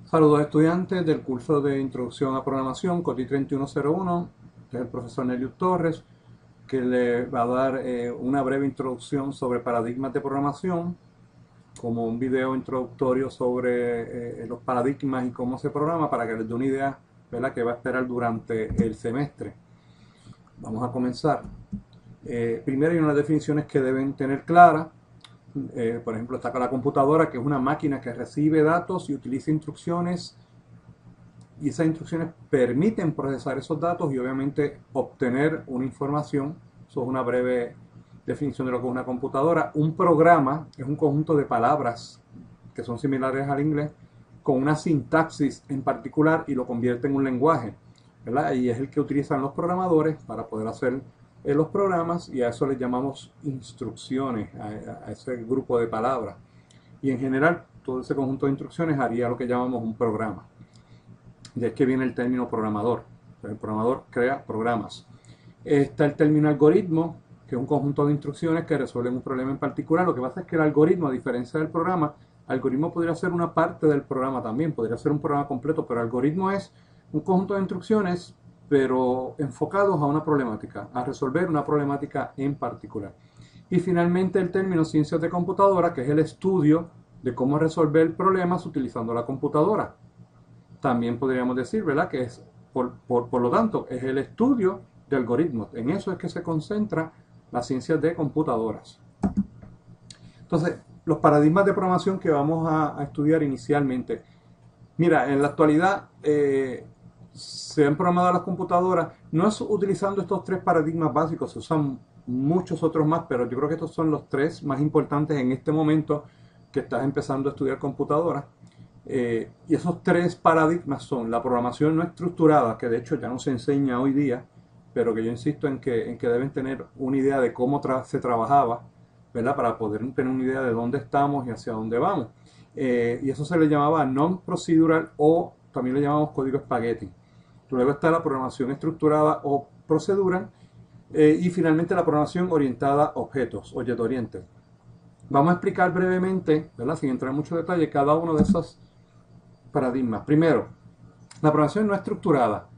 Saludos estudiantes del curso de Introducción a Programación, COTI 3101. Este es el profesor Nelius Torres, que le va a dar una breve introducción sobre paradigmas de programación, como un video introductorio sobre los paradigmas y cómo se programa, para que les dé una idea, ¿verdad?, que va a esperar durante el semestre. Vamos a comenzar. Primero hay unas definiciones que deben tener claras. Por ejemplo, está acá la computadora, que es una máquina que recibe datos y utiliza instrucciones, y esas instrucciones permiten procesar esos datos y obviamente obtener una información. Eso es una breve definición de lo que es una computadora. Un programa es un conjunto de palabras que son similares al inglés con una sintaxis en particular y lo convierte en un lenguaje, ¿verdad? Y es el que utilizan los programadores para poder hacer los programas, y a eso le llamamos instrucciones, a ese grupo de palabras. Y en general, todo ese conjunto de instrucciones haría lo que llamamos un programa. De ahí que viene el término programador. El programador crea programas. Está el término algoritmo, que es un conjunto de instrucciones que resuelven un problema en particular. Lo que pasa es que el algoritmo, a diferencia del programa, el algoritmo podría ser una parte del programa también, podría ser un programa completo, pero el algoritmo es un conjunto de instrucciones, pero enfocados a una problemática, a resolver una problemática en particular. Y finalmente el término ciencias de computadora, que es el estudio de cómo resolver problemas utilizando la computadora. También podríamos decir, ¿verdad?, que es, por lo tanto, es el estudio de algoritmos. En eso es que se concentra las ciencias de computadoras. Entonces, los paradigmas de programación que vamos a estudiar inicialmente. Mira, en la actualidad se han programado las computadoras, no es utilizando estos tres paradigmas básicos, se usan muchos otros más, pero yo creo que estos son los tres más importantes en este momento que estás empezando a estudiar computadoras. Y esos tres paradigmas son la programación no estructurada, que de hecho ya no se enseña hoy día, pero que yo insisto en que deben tener una idea de cómo se trabajaba, ¿verdad?, para poder tener una idea de dónde estamos y hacia dónde vamos. Y eso se le llamaba non-procedural, o también le llamamos código espagueti. Luego está la programación estructurada o procedural, y finalmente la programación orientada a objetos, object oriented. Vamos a explicar brevemente, ¿verdad?, sin entrar en mucho detalle, cada uno de esos paradigmas. Primero, la programación no estructurada,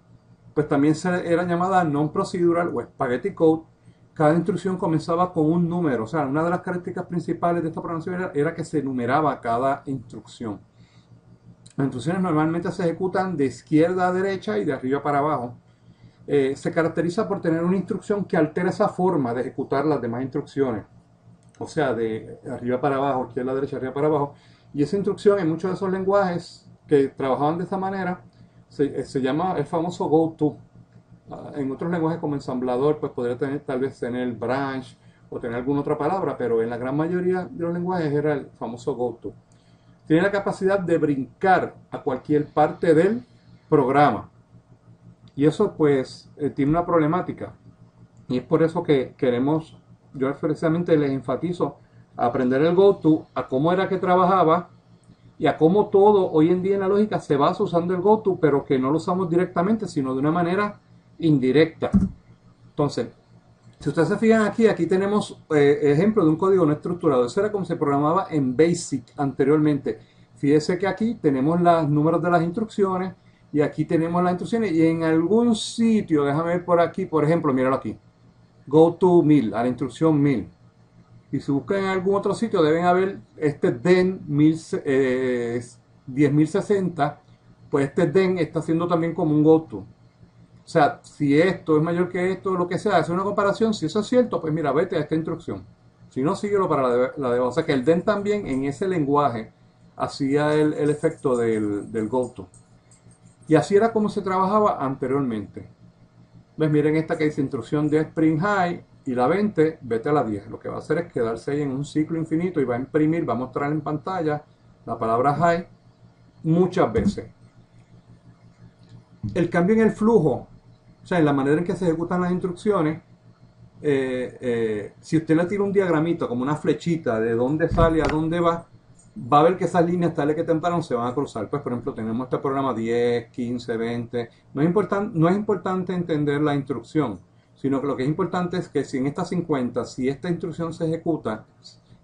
pues también era llamada non-procedural o spaghetti code. Cada instrucción comenzaba con un número, o sea, una de las características principales de esta programación era que se numeraba cada instrucción. Las instrucciones normalmente se ejecutan de izquierda a derecha y de arriba para abajo. Se caracteriza por tener una instrucción que altera esa forma de ejecutar las demás instrucciones, o sea, de arriba para abajo, izquierda a derecha, arriba para abajo. Y esa instrucción, en muchos de esos lenguajes que trabajaban de esa manera, se llama el famoso goto. En otros lenguajes como ensamblador, pues podría tal vez tener branch o tener alguna otra palabra, pero en la gran mayoría de los lenguajes era el famoso goto. Tiene la capacidad de brincar a cualquier parte del programa. Y eso pues tiene una problemática. Y es por eso que queremos, yo precisamente les enfatizo a aprender el goto, a cómo era que trabajaba y a cómo todo hoy en día en la lógica se basa usando el goto, pero que no lo usamos directamente, sino de una manera indirecta. Entonces, si ustedes se fijan aquí tenemos ejemplo de un código no estructurado. Eso era como se programaba en BASIC anteriormente. Fíjese que aquí tenemos los números de las instrucciones y aquí tenemos las instrucciones, y en algún sitio, déjame ver por aquí, por ejemplo, míralo aquí, go to 1000, a la instrucción 1000. Y si buscan en algún otro sitio deben haber este den 10.060, pues este den está haciendo también como un goto. O sea, si esto es mayor que esto, lo que sea, hace una comparación. Si eso es cierto, pues mira, vete a esta instrucción. Si no, síguelo para la de. O sea que el den también en ese lenguaje hacía el efecto del goto. Y así era como se trabajaba anteriormente. ¿Ves? Miren esta que dice instrucción 10 print high, y la 20, vete a la 10. Lo que va a hacer es quedarse ahí en un ciclo infinito y va a imprimir, va a mostrar en pantalla la palabra high muchas veces. El cambio en el flujo, o sea, en la manera en que se ejecutan las instrucciones, si usted le tira un diagramito como una flechita de dónde sale a dónde va a ver que esas líneas tales que temprano se van a cruzar. Pues por ejemplo tenemos este programa 10, 15, 20. No es importante entender la instrucción, sino que lo que es importante es que si en esta 50, si esta instrucción se ejecuta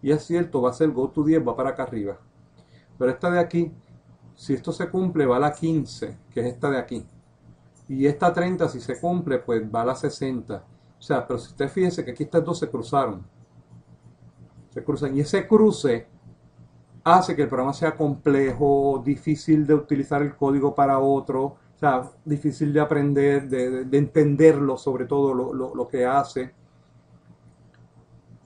y es cierto, va a ser go to 10, va para acá arriba. Pero esta de aquí si esto se cumple, va a la 15, que es esta de aquí. Y esta 30, si se cumple, pues va a la 60. O sea, pero si usted fíjese que aquí estas dos se cruzaron. Se cruzan. Y ese cruce hace que el programa sea complejo, difícil de utilizar el código para otro, o sea, difícil de aprender, de entenderlo, sobre todo lo que hace.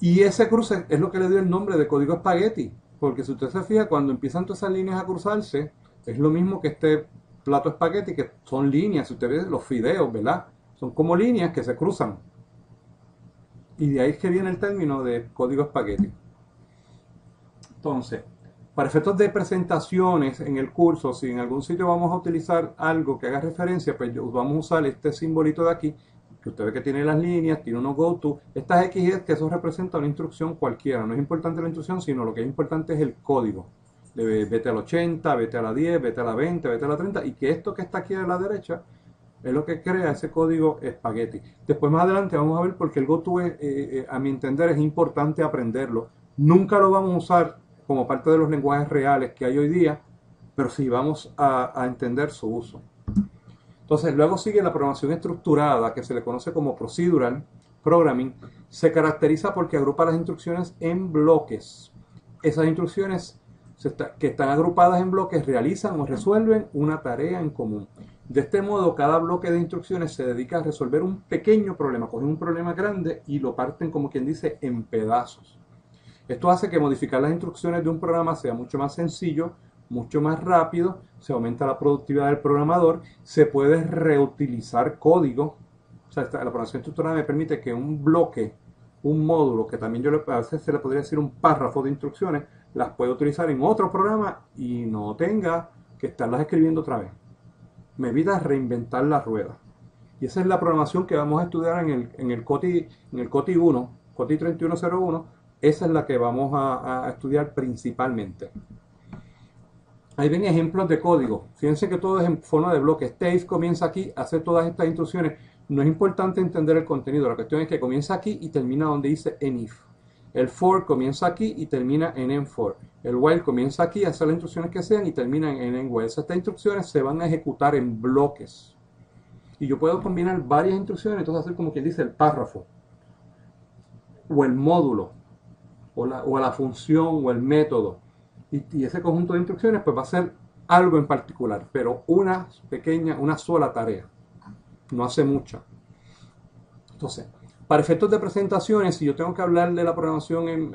Y ese cruce es lo que le dio el nombre de código espagueti, porque si usted se fija, cuando empiezan todas esas líneas a cruzarse, es lo mismo que este plato espagueti, que son líneas, si usted ve los fideos, ¿verdad? Son como líneas que se cruzan. Y de ahí es que viene el término de código espagueti. Entonces, para efectos de presentaciones en el curso, si en algún sitio vamos a utilizar algo que haga referencia, pues vamos a usar este simbolito de aquí, que usted ve que tiene las líneas, tiene unos go-to. Estas X y que eso representa una instrucción cualquiera. No es importante la instrucción, sino lo que es importante es el código. Vete al 80, vete a la 10, vete a la 20, vete a la 30, y que esto que está aquí a la derecha es lo que crea ese código espagueti. Después más adelante vamos a ver por qué el go-to, a mi entender, es importante aprenderlo. Nunca lo vamos a usar como parte de los lenguajes reales que hay hoy día, pero sí vamos a entender su uso. Entonces, luego sigue la programación estructurada, que se le conoce como procedural programming. Se caracteriza porque agrupa las instrucciones en bloques. Esas instrucciones que están agrupadas en bloques realizan o resuelven una tarea en común. De este modo, cada bloque de instrucciones se dedica a resolver un pequeño problema. Cogen un problema grande y lo parten, como quien dice, en pedazos. Esto hace que modificar las instrucciones de un programa sea mucho más sencillo, mucho más rápido, se aumenta la productividad del programador, se puede reutilizar código. O sea, la programación estructurada me permite que un bloque, un módulo, que también a veces se le podría decir un párrafo de instrucciones, las pueda utilizar en otro programa y no tenga que estarlas escribiendo otra vez. Me evita reinventar la rueda. Y esa es la programación que vamos a estudiar en el COTI 1, COTI 3101. Esa es la que vamos a estudiar principalmente. Ahí ven ejemplos de código. Fíjense que todo es en forma de bloques. Este if comienza aquí, hace todas estas instrucciones. No es importante entender el contenido. La cuestión es que comienza aquí y termina donde dice enif. El for comienza aquí y termina en enfor. El while comienza aquí, hace las instrucciones que sean y termina en enwhile. Estas instrucciones se van a ejecutar en bloques. Y yo puedo combinar varias instrucciones, entonces hacer como quien dice el párrafo. O el módulo. O la función o el método. Y ese conjunto de instrucciones pues va a ser algo en particular, pero una sola tarea. No hace mucha. Entonces, para efectos de presentaciones, si yo tengo que hablar de la programación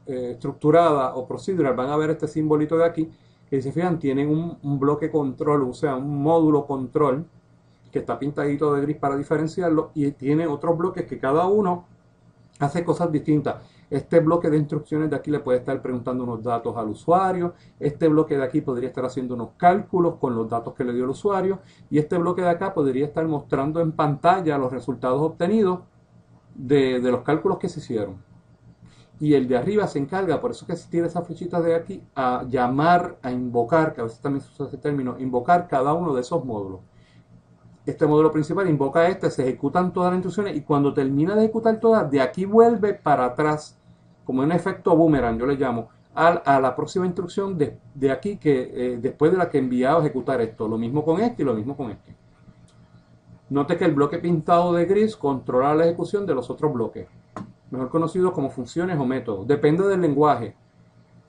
estructurada o procedural, van a ver este simbolito de aquí, que si se fijan, tienen un bloque control, o sea, un módulo control, que está pintadito de gris para diferenciarlo, y tiene otros bloques que cada uno hace cosas distintas. Este bloque de instrucciones de aquí le puede estar preguntando unos datos al usuario. Este bloque de aquí podría estar haciendo unos cálculos con los datos que le dio el usuario. Y este bloque de acá podría estar mostrando en pantalla los resultados obtenidos de los cálculos que se hicieron. Y el de arriba se encarga, por eso que se tiene esa flechita de aquí, a llamar, a invocar, que a veces también se usa ese término, invocar cada uno de esos módulos. Este módulo principal invoca se ejecutan todas las instrucciones y cuando termina de ejecutar todas, de aquí vuelve para atrás, como un efecto boomerang, yo le llamo, a la próxima instrucción de aquí, que después de la que he enviado a ejecutar esto. Lo mismo con este y lo mismo con este. Note que el bloque pintado de gris controla la ejecución de los otros bloques, mejor conocidos como funciones o métodos. Depende del lenguaje.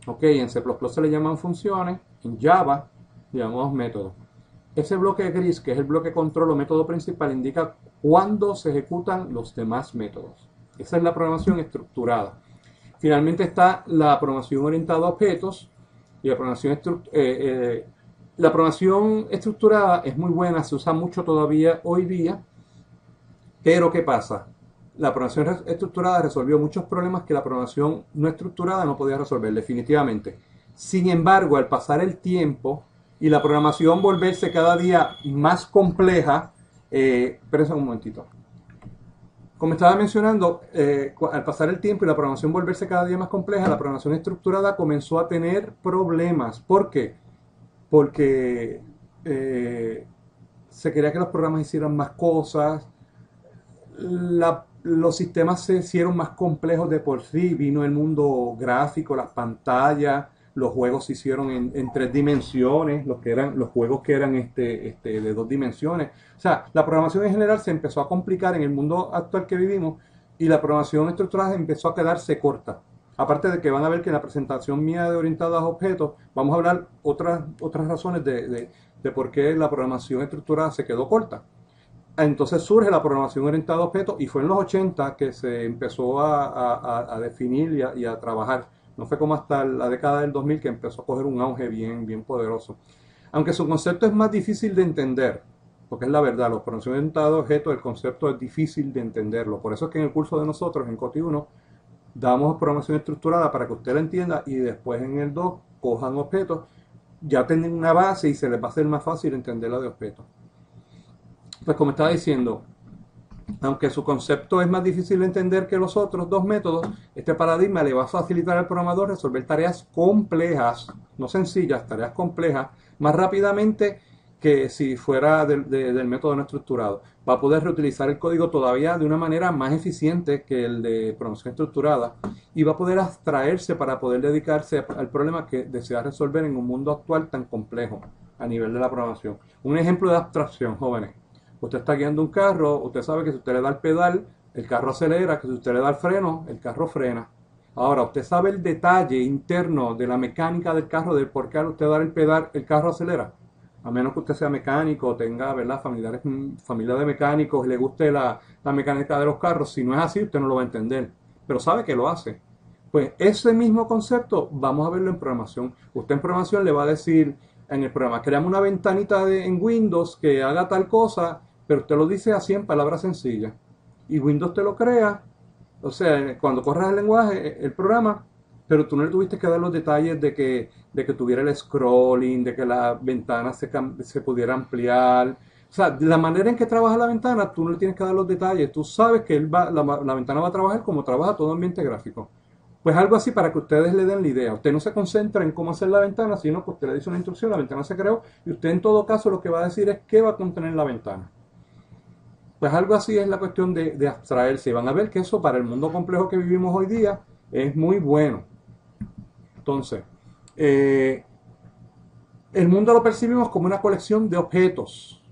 Ok, en C++ se le llaman funciones, en Java le llamamos métodos. Ese bloque gris, que es el bloque control o método principal, indica cuándo se ejecutan los demás métodos. Esa es la programación estructurada. Finalmente está la programación orientada a objetos. Y la programación estructurada es muy buena, se usa mucho todavía hoy día. Pero ¿qué pasa? La programación estructurada resolvió muchos problemas que la programación no estructurada no podía resolver, definitivamente. Sin embargo, al pasar el tiempo y la programación volverse cada día más compleja, espérense un momentito. Como estaba mencionando, al pasar el tiempo y la programación volverse cada día más compleja, la programación estructurada comenzó a tener problemas. ¿Por qué? Porque se quería que los programas hicieran más cosas, los sistemas se hicieron más complejos de por sí, vino el mundo gráfico, las pantallas, los juegos se hicieron en 3 dimensiones, los juegos que eran de 2 dimensiones. O sea, la programación en general se empezó a complicar en el mundo actual que vivimos y la programación estructurada empezó a quedarse corta. Aparte de que van a ver que en la presentación mía de orientada a objetos, vamos a hablar otras razones de por qué la programación estructurada se quedó corta. Entonces surge la programación orientada a objetos y fue en los 80 que se empezó a definir y a trabajar. No fue como hasta la década del 2000 que empezó a coger un auge bien poderoso. Aunque su concepto es más difícil de entender, porque es la verdad, la programación orientada a objetos, el concepto es difícil de entenderlo. Por eso es que en el curso de nosotros, en COTI 1, damos programación estructurada para que usted la entienda y después en el 2 cojan objetos, ya tienen una base y se les va a hacer más fácil entenderla de objetos. Pues como estaba diciendo, aunque su concepto es más difícil de entender que los otros 2 métodos, este paradigma le va a facilitar al programador resolver tareas complejas, no sencillas, tareas complejas, más rápidamente que si fuera del método no estructurado. Va a poder reutilizar el código todavía de una manera más eficiente que el de programación estructurada y va a poder abstraerse para poder dedicarse al problema que desea resolver en un mundo actual tan complejo a nivel de la programación. Un ejemplo de abstracción, jóvenes. Usted está guiando un carro, usted sabe que si usted le da el pedal, el carro acelera, que si usted le da el freno, el carro frena. Ahora, usted sabe el detalle interno de la mecánica del carro, de por qué al usted dar el pedal, el carro acelera. A menos que usted sea mecánico o tenga, ¿verdad?, familia de mecánicos y le guste la mecánica de los carros. Si no es así, usted no lo va a entender. Pero sabe que lo hace. Pues ese mismo concepto vamos a verlo en programación. Usted en programación le va a decir en el programa, creamos una ventanita en Windows que haga tal cosa, pero usted lo dice así en palabras sencillas. Y Windows te lo crea. O sea, cuando corras el lenguaje, el programa, pero tú no le tuviste que dar los detalles de que tuviera el scrolling, de que la ventana se pudiera ampliar. O sea, la manera en que trabaja la ventana, tú no le tienes que dar los detalles. Tú sabes que la ventana va a trabajar como trabaja todo ambiente gráfico. Pues algo así para que ustedes le den la idea. Usted no se concentra en cómo hacer la ventana, sino que usted le dice una instrucción, la ventana se creó, y usted en todo caso lo que va a decir es qué va a contener la ventana. Pues algo así es la cuestión de abstraerse. Y van a ver que eso para el mundo complejo que vivimos hoy día es muy bueno. Entonces, el mundo lo percibimos como una colección de objetos.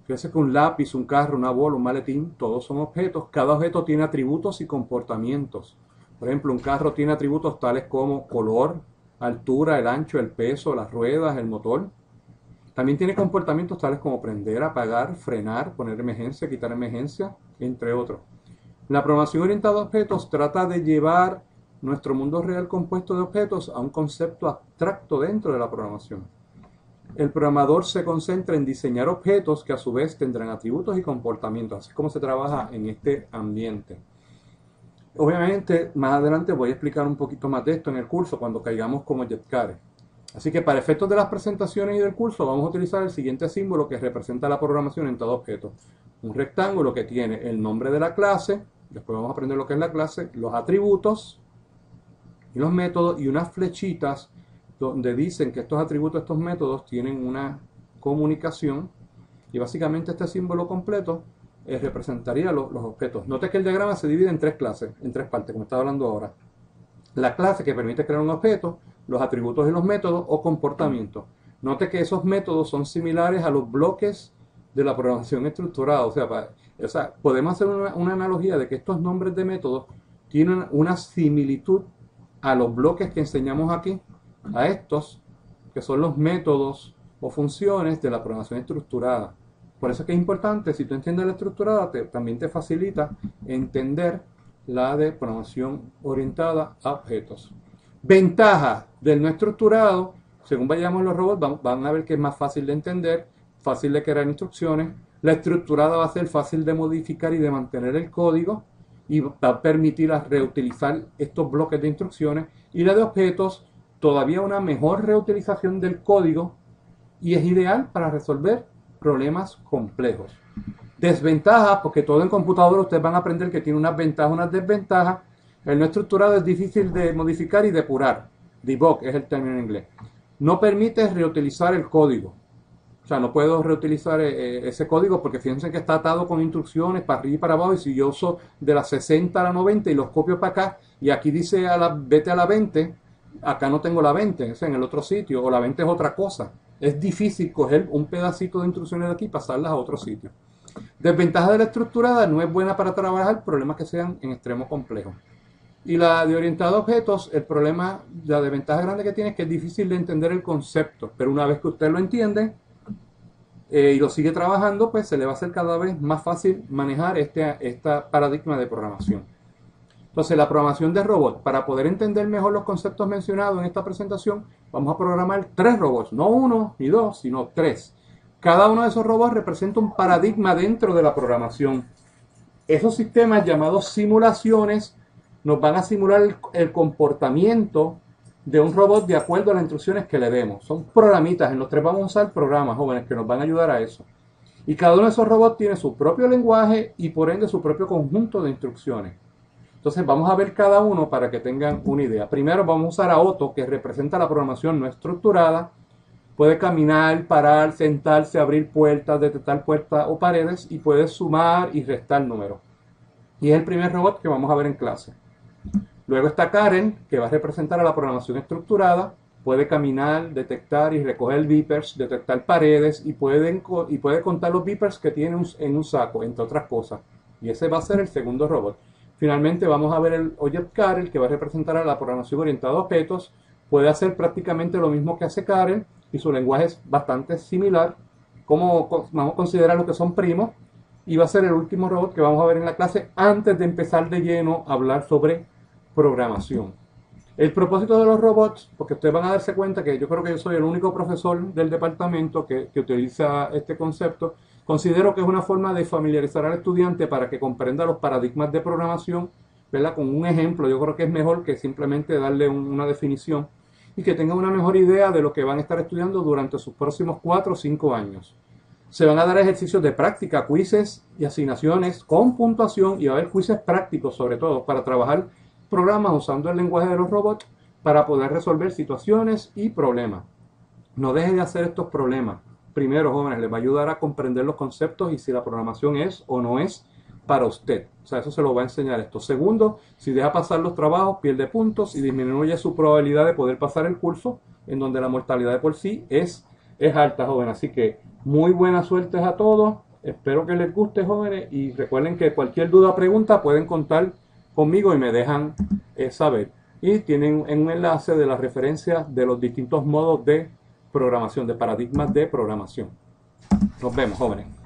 Fíjense que un lápiz, un carro, una bola, un maletín, todos son objetos. Cada objeto tiene atributos y comportamientos. Por ejemplo, un carro tiene atributos tales como color, altura, el ancho, el peso, las ruedas, el motor. También tiene comportamientos tales como prender, apagar, frenar, poner emergencia, quitar emergencia, entre otros. La programación orientada a objetos trata de llevar nuestro mundo real compuesto de objetos a un concepto abstracto dentro de la programación. El programador se concentra en diseñar objetos que a su vez tendrán atributos y comportamientos, así como se trabaja en este ambiente. Obviamente, más adelante voy a explicar un poquito más de esto en el curso cuando caigamos como JetCare. Así que para efectos de las presentaciones y del curso vamos a utilizar el siguiente símbolo que representa la programación en todo objeto. Un rectángulo que tiene el nombre de la clase, después vamos a aprender lo que es la clase, los atributos y los métodos y unas flechitas donde dicen que estos atributos, estos métodos tienen una comunicación y básicamente este símbolo completo representaría los objetos. Note que el diagrama se divide en 3 clases, en 3 partes, como estaba hablando ahora. La clase que permite crear un objeto, los atributos y los métodos o comportamientos. Note que esos métodos son similares a los bloques de la programación estructurada. O sea, podemos hacer una analogía de que estos nombres de métodos tienen una similitud a los bloques que enseñamos aquí, a estos que son los métodos o funciones de la programación estructurada. Por eso es que es importante, si tú entiendes la estructurada, también te facilita entender la de programación orientada a objetos. Ventaja del no estructurado, según vayamos los robots, van a ver que es más fácil de entender, fácil de crear instrucciones. La estructurada va a ser fácil de modificar y de mantener el código y va a permitir reutilizar estos bloques de instrucciones. Y la de objetos, todavía una mejor reutilización del código y es ideal para resolver problemas complejos. Desventajas, porque todo en computadora ustedes van a aprender que tiene unas ventajas, unas desventajas. El no estructurado es difícil de modificar y depurar. Debug es el término en inglés. No permite reutilizar el código. O sea, no puedo reutilizar ese código porque fíjense que está atado con instrucciones para arriba y para abajo. Y si yo uso de la 60 a la 90 y los copio para acá y aquí dice vete a la 20, acá no tengo la 20, es en el otro sitio, o la 20 es otra cosa. Es difícil coger un pedacito de instrucciones de aquí y pasarlas a otro sitio. Desventaja de la estructurada: no es buena para trabajar problemas que sean en extremo complejos. Y la de orientado a objetos, el problema, la desventaja grande que tiene es que es difícil de entender el concepto, pero una vez que usted lo entiende y lo sigue trabajando, pues se le va a hacer cada vez más fácil manejar esta paradigma de programación. Entonces, la programación de robots. Para poder entender mejor los conceptos mencionados en esta presentación, vamos a programar 3 robots, no 1 ni 2, sino 3. Cada uno de esos robots representa un paradigma dentro de la programación. Esos sistemas llamados simulaciones nos van a simular el comportamiento de un robot de acuerdo a las instrucciones que le demos. Son programitas, en los 3 vamos a usar programas, jóvenes, que nos van a ayudar a eso. Y cada uno de esos robots tiene su propio lenguaje y por ende su propio conjunto de instrucciones. Entonces vamos a ver cada uno para que tengan una idea. Primero vamos a usar a Otto, que representa la programación no estructurada. Puede caminar, parar, sentarse, abrir puertas, detectar puertas o paredes, y puede sumar y restar números. Y es el primer robot que vamos a ver en clase. Luego está Karen, que va a representar a la programación estructurada. Puede caminar, detectar y recoger beepers, detectar paredes, y puede contar los beepers que tiene en un saco, entre otras cosas. Y ese va a ser el segundo robot. Finalmente vamos a ver el Object Karen, que va a representar a la programación orientada a objetos. Puede hacer prácticamente lo mismo que hace Karen y su lenguaje es bastante similar. Como vamos a considerar lo que son primos. Y va a ser el último robot que vamos a ver en la clase antes de empezar de lleno a hablar sobre programación. El propósito de los robots, porque ustedes van a darse cuenta que yo creo que yo soy el único profesor del departamento que utiliza este concepto. Considero que es una forma de familiarizar al estudiante para que comprenda los paradigmas de programación, ¿verdad? Con un ejemplo. Yo creo que es mejor que simplemente darle una definición y que tengan una mejor idea de lo que van a estar estudiando durante sus próximos 4 o 5 años. Se van a dar ejercicios de práctica, quizzes y asignaciones con puntuación, y va a haber quizzes prácticos sobre todo para trabajar programas usando el lenguaje de los robots para poder resolver situaciones y problemas. No dejen de hacer estos problemas. Primero, jóvenes, les va a ayudar a comprender los conceptos y si la programación es o no es para usted. O sea, eso se lo va a enseñar esto. Segundo, si deja pasar los trabajos, pierde puntos y disminuye su probabilidad de poder pasar el curso, en donde la mortalidad de por sí es alta, jóvenes. Así que muy buena suerte a todos. Espero que les guste, jóvenes, y recuerden que cualquier duda o pregunta pueden contar conmigo y me dejan saber. Y tienen un enlace de las referencias de los distintos modos de programación, de paradigmas de programación. Nos vemos, jóvenes.